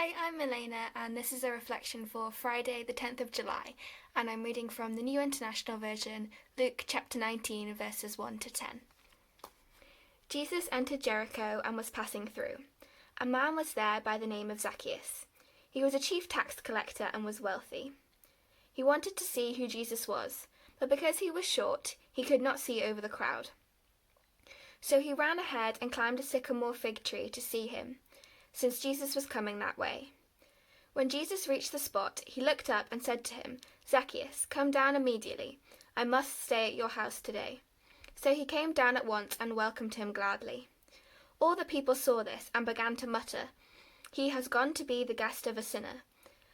Hi, I'm Elena, and this is a reflection for Friday, the 10th of July, and I'm reading from the New International Version, Luke chapter 19, verses 1 to 10. Jesus entered Jericho and was passing through. A man was there by the name of Zacchaeus. He was a chief tax collector and was wealthy. He wanted to see who Jesus was, but because he was short, he could not see over the crowd. So he ran ahead and climbed a sycamore fig tree to see him, since Jesus was coming that way. When Jesus reached the spot, he looked up and said to him, "Zacchaeus, come down immediately. I must stay at your house today." So he came down at once and welcomed him gladly. All the people saw this and began to mutter, "He has gone to be the guest of a sinner."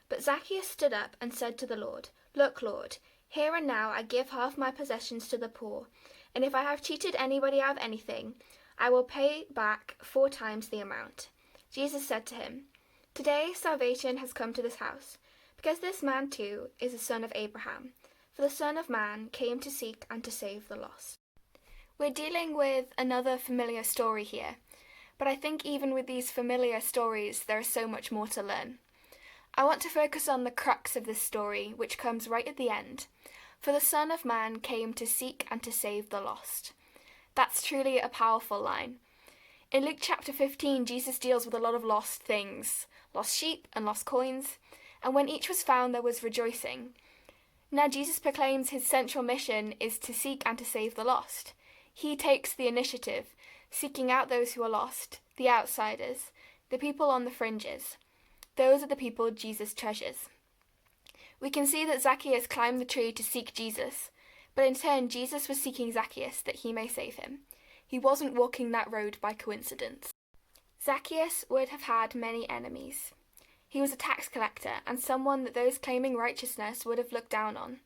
But Zacchaeus stood up and said to the Lord, "Look, Lord, here and now I give half my possessions to the poor, and if I have cheated anybody out of anything, I will pay back 4 times the amount." Jesus said to him, "Today salvation has come to this house, because this man too is a son of Abraham, for the Son of Man came to seek and to save the lost." We're dealing with another familiar story here, but I think even with these familiar stories there is so much more to learn. I want to focus on the crux of this story, which comes right at the end. For the Son of Man came to seek and to save the lost. That's truly a powerful line. In Luke chapter 15, Jesus deals with a lot of lost things, lost sheep and lost coins, and when each was found there was rejoicing. Now Jesus proclaims his central mission is to seek and to save the lost. He takes the initiative, seeking out those who are lost, the outsiders, the people on the fringes. Those are the people Jesus treasures. We can see that Zacchaeus climbed the tree to seek Jesus, but in turn Jesus was seeking Zacchaeus that he may save him. He wasn't walking that road by coincidence. Zacchaeus would have had many enemies. He was a tax collector and someone that those claiming righteousness would have looked down on.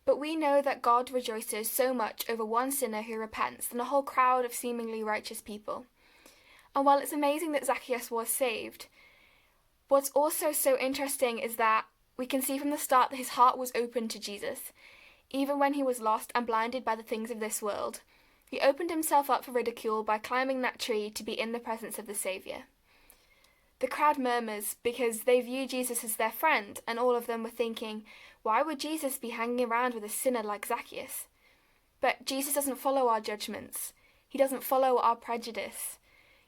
But we know that God rejoices so much over one sinner who repents than a whole crowd of seemingly righteous people. And while it's amazing that Zacchaeus was saved, what's also so interesting is that we can see from the start that his heart was open to Jesus. Even when he was lost and blinded by the things of this world, he opened himself up for ridicule by climbing that tree to be in the presence of the Saviour. The crowd murmurs because they view Jesus as their friend, and all of them were thinking, why would Jesus be hanging around with a sinner like Zacchaeus? But Jesus doesn't follow our judgments. He doesn't follow our prejudice.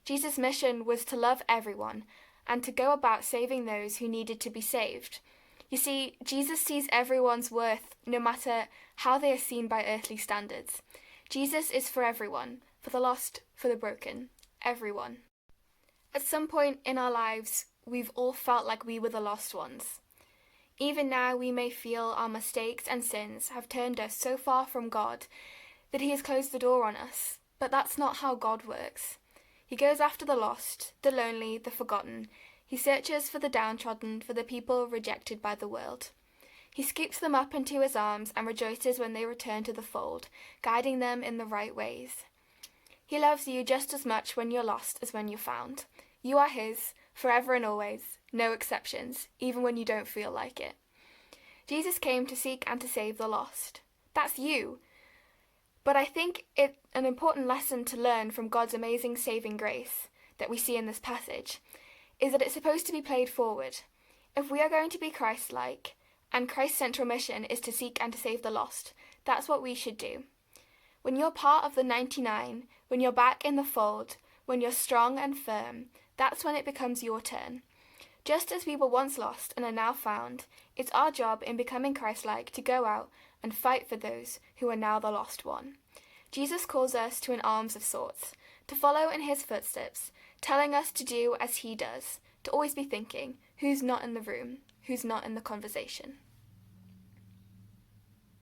Jesus' mission was to love everyone and to go about saving those who needed to be saved. You see, Jesus sees everyone's worth no matter how they are seen by earthly standards. Jesus is for everyone, for the lost, for the broken, everyone. At some point in our lives, we've all felt like we were the lost ones. Even now, we may feel our mistakes and sins have turned us so far from God that he has closed the door on us, but that's not how God works. He goes after the lost, the lonely, the forgotten. He searches for the downtrodden, for the people rejected by the world. He scoops them up into his arms and rejoices when they return to the fold, guiding them in the right ways. He loves you just as much when you're lost as when you're found. You are his, forever and always, no exceptions, even when you don't feel like it. Jesus came to seek and to save the lost. That's you. But I think it's an important lesson to learn from God's amazing saving grace that we see in this passage is that it's supposed to be played forward. If we are going to be Christ-like, and Christ's central mission is to seek and to save the lost, that's what we should do. When you're part of the 99, when you're back in the fold, when you're strong and firm, that's when it becomes your turn. Just as we were once lost and are now found, it's our job in becoming Christ-like to go out and fight for those who are now the lost one. Jesus calls us to an arms of sorts, to follow in his footsteps, telling us to do as he does, to always be thinking, who's not in the room, who's not in the conversation.